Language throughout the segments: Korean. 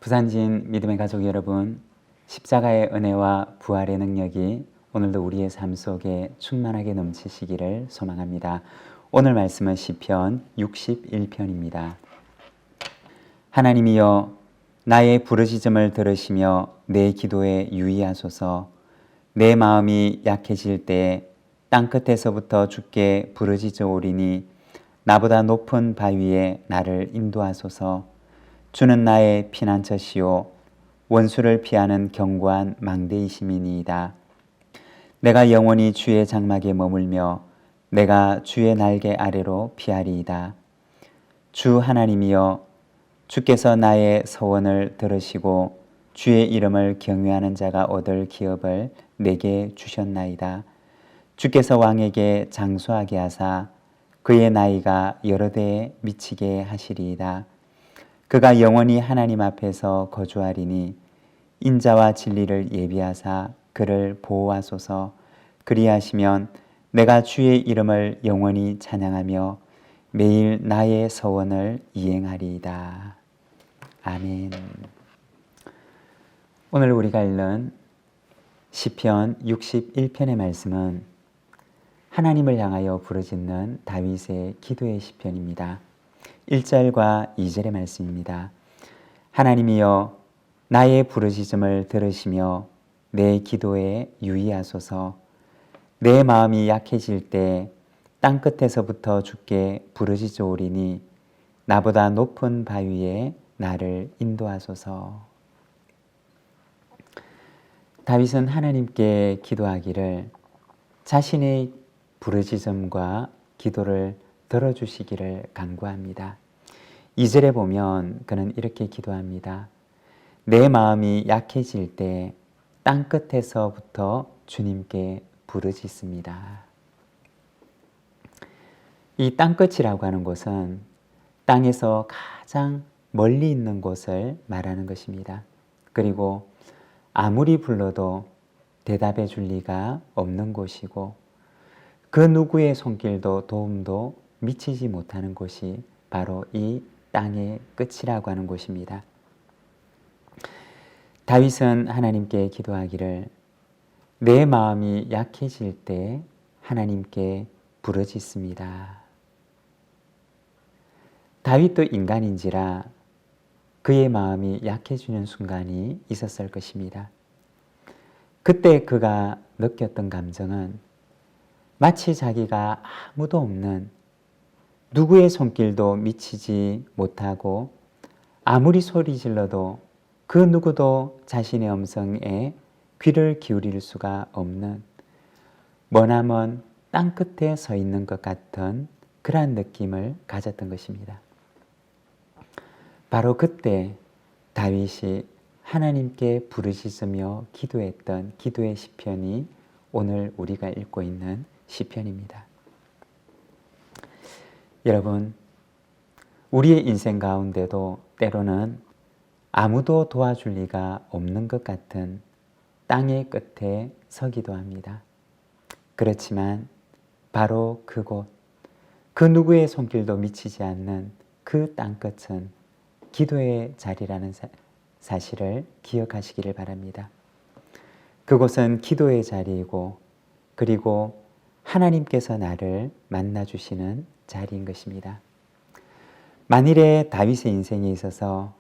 부산진 믿음의 가족 여러분, 십자가의 은혜와 부활의 능력이 오늘도 우리의 삶 속에 충만하게 넘치시기를 소망합니다. 오늘 말씀은 시편 61편입니다. 하나님이여, 나의 부르짖음을 들으시며 내 기도에 유의하소서. 내 마음이 약해질 때 땅끝에서부터 주께 부르짖어오리니 나보다 높은 바위에 나를 인도하소서. 주는 나의 피난처시요 원수를 피하는 견고한 망대이심이니이다. 내가 영원히 주의 장막에 머물며 내가 주의 날개 아래로 피하리이다. 주 하나님이여, 주께서 나의 서원을 들으시고 주의 이름을 경외하는 자가 얻을 기업을 내게 주셨나이다. 주께서 왕에게 장수하게 하사 그의 나이가 여러 대에 미치게 하시리이다. 그가 영원히 하나님 앞에서 거주하리니 인자와 진리를 예비하사 그를 보호하소서. 그리하시면 내가 주의 이름을 영원히 찬양하며 매일 나의 서원을 이행하리이다. 아멘. 오늘 우리가 읽는 시편 61편의 말씀은 하나님을 향하여 부르짖는 다윗의 기도의 시편입니다. 1절과 2절의 말씀입니다. 하나님이여, 나의 부르짖음을 들으시며 내 기도에 유의하소서. 내 마음이 약해질 때 땅끝에서부터 주께 부르짖어오리니 나보다 높은 바위에 나를 인도하소서. 다윗은 하나님께 기도하기를 자신의 부르짖음과 기도를 들어주시기를 간구합니다. 2절에 보면 그는 이렇게 기도합니다. 내 마음이 약해질 때 땅끝에서부터 주님께 부르짖습니다. 이 땅끝이라고 하는 곳은 땅에서 가장 멀리 있는 곳을 말하는 것입니다. 그리고 아무리 불러도 대답해 줄 리가 없는 곳이고 그 누구의 손길도 도움도 미치지 못하는 곳이 바로 이 땅의 끝이라고 하는 곳입니다. 다윗은 하나님께 기도하기를 내 마음이 약해질 때 하나님께 부르짖습니다. 다윗도 인간인지라 그의 마음이 약해지는 순간이 있었을 것입니다. 그때 그가 느꼈던 감정은 마치 자기가 아무도 없는 누구의 손길도 미치지 못하고 아무리 소리 질러도 그 누구도 자신의 음성에 귀를 기울일 수가 없는 머나먼 땅끝에 서 있는 것 같은 그러한 느낌을 가졌던 것입니다. 바로 그때 다윗이 하나님께 부르짖으며 기도했던 기도의 시편이 오늘 우리가 읽고 있는 시편입니다. 여러분, 우리의 인생 가운데도 때로는 아무도 도와줄 리가 없는 것 같은 땅의 끝에 서기도 합니다. 그렇지만 바로 그곳, 그 누구의 손길도 미치지 않는 그 땅끝은 기도의 자리라는 사실을 기억하시기를 바랍니다. 그곳은 기도의 자리이고 그리고 하나님께서 나를 만나주시는 자리인 것입니다. 만일에 다윗의 인생에 있어서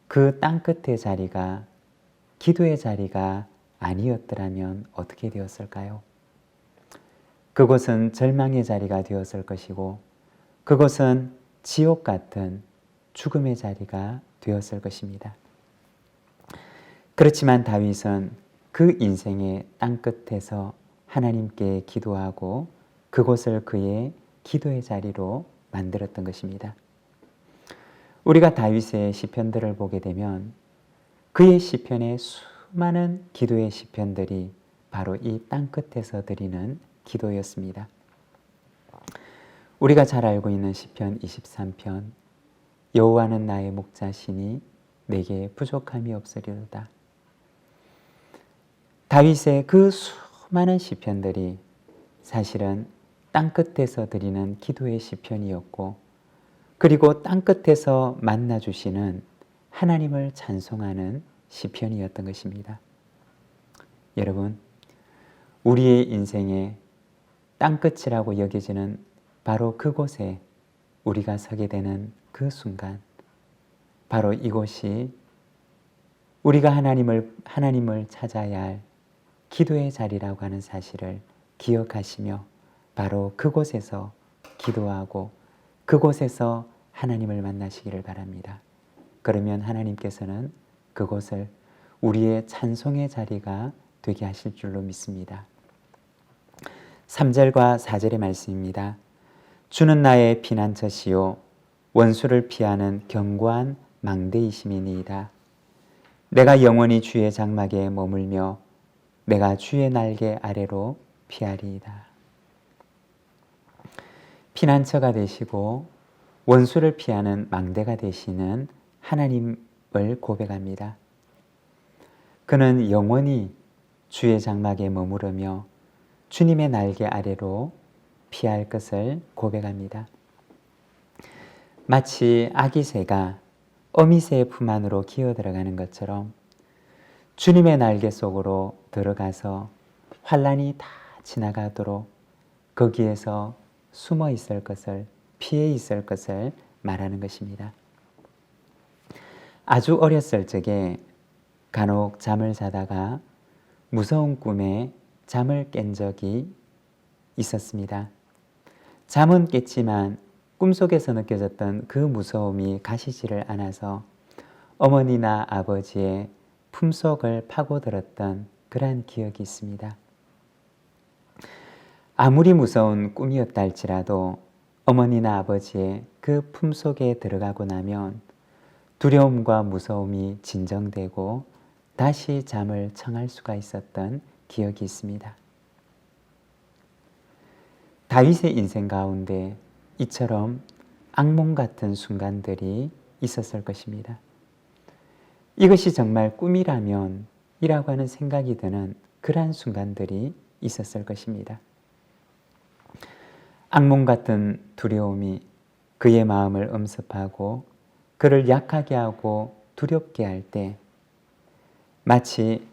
그 땅끝의 자리가 기도의 자리가 아니었더라면 어떻게 되었을까요? 그곳은 절망의 자리가 되었을 것이고 그곳은 지옥 같은 죽음의 자리가 되었을 것입니다. 그렇지만 다윗은 그 인생의 땅끝에서 하나님께 기도하고 그곳을 그의 기도의 자리로 만들었던 것입니다. 우리가 다윗의 시편들을 보게 되면 그의 시편의 수많은 기도의 시편들이 바로 이 땅끝에서 드리는 기도였습니다. 우리가 잘 알고 있는 시편 23편, 여호와는 나의 목자시니 내게 부족함이 없으리로다. 다윗의 그 수많은 시편들이 사실은 땅끝에서 드리는 기도의 시편이었고 그리고 땅끝에서 만나주시는 하나님을 찬송하는 시편이었던 것입니다. 여러분, 우리의 인생의 땅끝이라고 여겨지는 바로 그곳에 우리가 서게 되는 그 순간, 바로 이곳이 우리가 하나님을 찾아야 할 기도의 자리라고 하는 사실을 기억하시며 바로 그곳에서 기도하고 그곳에서 하나님을 만나시기를 바랍니다. 그러면 하나님께서는 그곳을 우리의 찬송의 자리가 되게 하실 줄로 믿습니다. 3절과 4절의 말씀입니다. 주는 나의 피난처시요 원수를 피하는 견고한 망대이심이니이다. 내가 영원히 주의 장막에 머물며 내가 주의 날개 아래로 피하리이다. 피난처가 되시고 원수를 피하는 망대가 되시는 하나님을 고백합니다. 그는 영원히 주의 장막에 머무르며 주님의 날개 아래로 피할 것을 고백합니다. 마치 아기 새가 어미새의 품 안으로 기어 들어가는 것처럼 주님의 날개 속으로 들어가서 환난이 다 지나가도록 거기에서 숨어 있을 것을, 피해 있을 것을 말하는 것입니다. 아주 어렸을 적에 간혹 잠을 자다가 무서운 꿈에 잠을 깬 적이 있었습니다. 잠은 깼지만 꿈속에서 느껴졌던 그 무서움이 가시지를 않아서 어머니나 아버지의 품속을 파고들었던 그러한 기억이 있습니다. 아무리 무서운 꿈이었다 할지라도 어머니나 아버지의 그 품속에 들어가고 나면 두려움과 무서움이 진정되고 다시 잠을 청할 수가 있었던 기억이 있습니다. 다윗의 인생 가운데 이처럼 악몽 같은 순간들이 있었을 것입니다. 이것이 정말 꿈이라면 이라고 하는 생각이 드는 그러한 순간들이 있었을 것입니다. 악몽 같은 두려움이 그의 마음을 엄습하고 그를 약하게 하고 두렵게 할 때 마치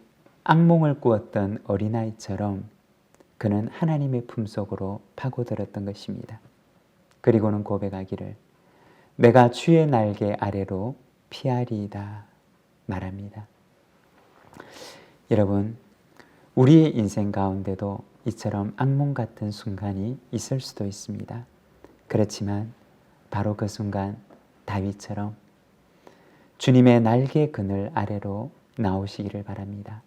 악몽을 꾸었던 어린아이처럼 그는 하나님의 품속으로 파고들었던 것입니다. 그리고는 고백하기를 내가 주의 날개 아래로 피하리이다 말합니다. 여러분, 우리의 인생 가운데도 이처럼 악몽 같은 순간이 있을 수도 있습니다. 그렇지만 바로 그 순간 다윗처럼 주님의 날개 그늘 아래로 나오시기를 바랍니다.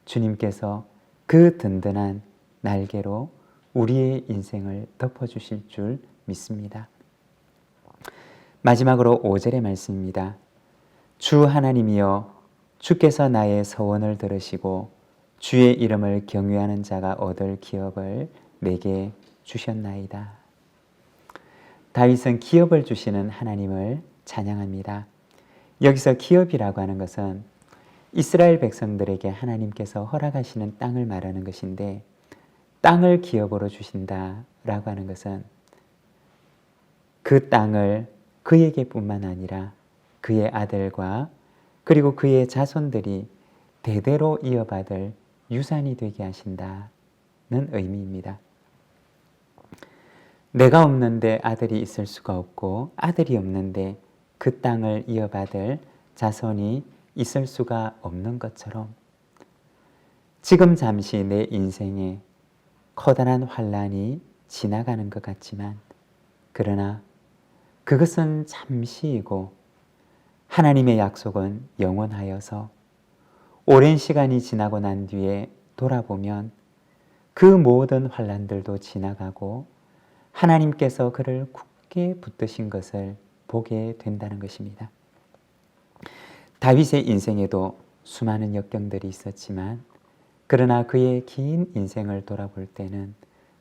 주님께서 그 든든한 날개로 우리의 인생을 덮어주실 줄 믿습니다. 마지막으로 5절의 말씀입니다. 주 하나님이여 주께서 나의 서원을 들으시고 주의 이름을 경외하는 자가 얻을 기업을 내게 주셨나이다. 다윗은 기업을 주시는 하나님을 찬양합니다. 여기서 기업이라고 하는 것은 이스라엘 백성들에게 하나님께서 허락하시는 땅을 말하는 것인데 땅을 기업으로 주신다라고 하는 것은 그 땅을 그에게뿐만 아니라 그의 아들과 그리고 그의 자손들이 대대로 이어받을 유산이 되게 하신다는 의미입니다. 내가 없는데 아들이 있을 수가 없고 아들이 없는데 그 땅을 이어받을 자손이 있을 수가 없는 것처럼 지금 잠시 내 인생에 커다란 환난이 지나가는 것 같지만 그러나 그것은 잠시이고 하나님의 약속은 영원하여서 오랜 시간이 지나고 난 뒤에 돌아보면 그 모든 환난들도 지나가고 하나님께서 그를 굳게 붙드신 것을 보게 된다는 것입니다. 다윗의 인생에도 수많은 역경들이 있었지만 그러나 그의 긴 인생을 돌아볼 때는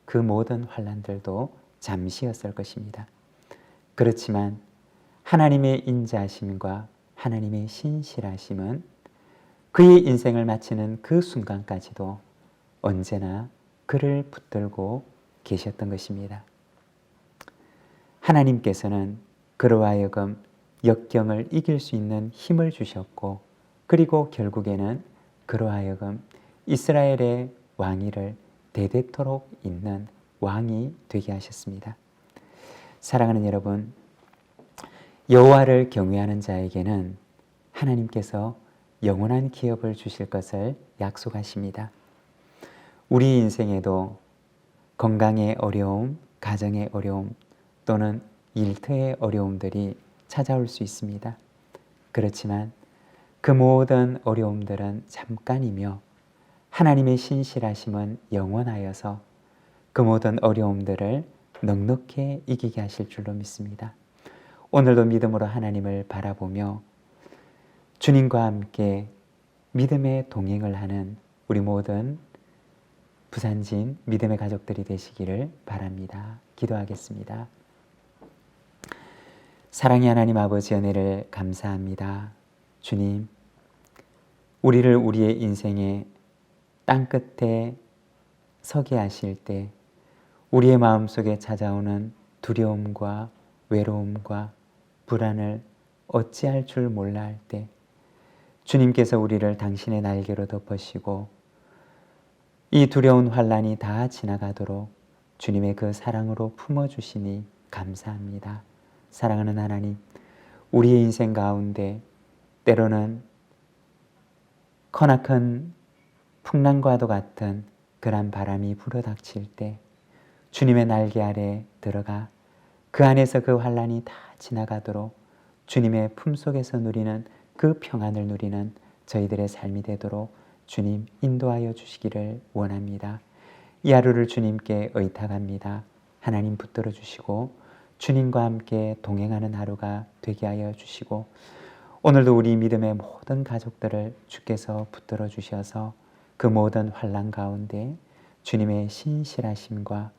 그 모든 환난들도 잠시였을 것입니다. 그렇지만 하나님의 인자하심과 하나님의 신실하심은 그의 인생을 마치는 그 순간까지도 언제나 그를 붙들고 계셨던 것입니다. 하나님께서는 그로 하여금 역경을 이길 수 있는 힘을 주셨고, 그리고 결국에는 그로 하여금 이스라엘의 왕위를 대대토록 잇는 왕이 되게 하셨습니다. 사랑하는 여러분, 여호와를 경외하는 자에게는 하나님께서 영원한 기업을 주실 것을 약속하십니다. 우리 인생에도 건강의 어려움, 가정의 어려움 또는 일터의 어려움들이 찾아올 수 있습니다. 그렇지만 그 모든 어려움들은 잠깐이며 하나님의 신실하심은 영원하여서 그 모든 어려움들을 넉넉히 이기게 하실 줄로 믿습니다. 오늘도 믿음으로 하나님을 바라보며 주님과 함께 믿음의 동행을 하는 우리 모든 부산진 믿음의 가족들이 되시기를 바랍니다. 기도하겠습니다. 사랑의 하나님 아버지, 은혜를 감사합니다. 주님, 우리를 우리의 인생의 땅끝에 서게 하실 때 우리의 마음속에 찾아오는 두려움과 외로움과 불안을 어찌할 줄 몰라 할 때 주님께서 우리를 당신의 날개로 덮으시고 이 두려운 환난이 다 지나가도록 주님의 그 사랑으로 품어주시니 감사합니다. 사랑하는 하나님, 우리의 인생 가운데 때로는 커나큰 풍랑과도 같은 그런 바람이 불어닥칠 때 주님의 날개 아래 들어가 그 안에서 그 환난이 다 지나가도록 주님의 품속에서 누리는 그 평안을 누리는 저희들의 삶이 되도록 주님 인도하여 주시기를 원합니다. 이 하루를 주님께 의탁합니다. 하나님 붙들어 주시고 주님과 함께 동행하는 하루가 되게 하여 주시고 오늘도 우리 믿음의 모든 가족들을 주께서 붙들어 주셔서 그 모든 환난 가운데 주님의 신실하심과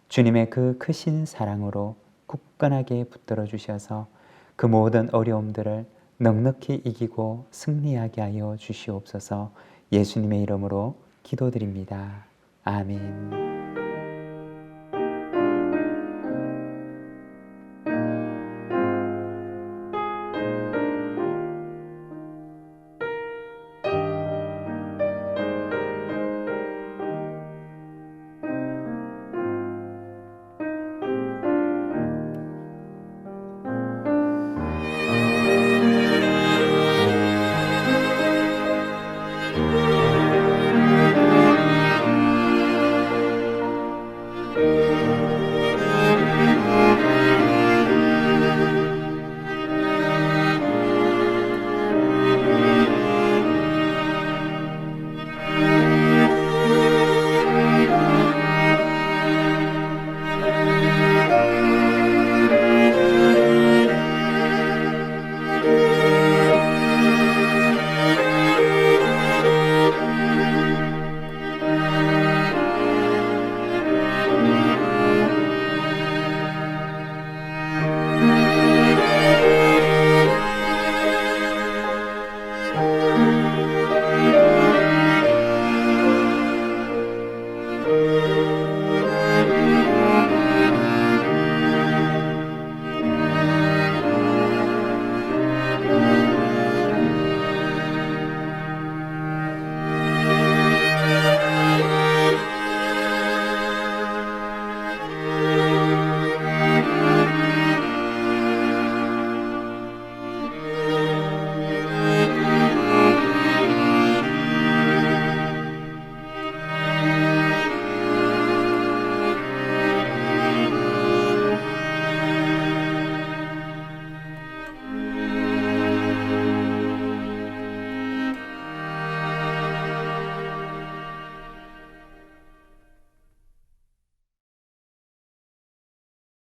주님의 그 크신 사랑으로 굳건하게 붙들어 주셔서 그 모든 어려움들을 넉넉히 이기고 승리하게 하여 주시옵소서. 예수님의 이름으로 기도드립니다. 아멘.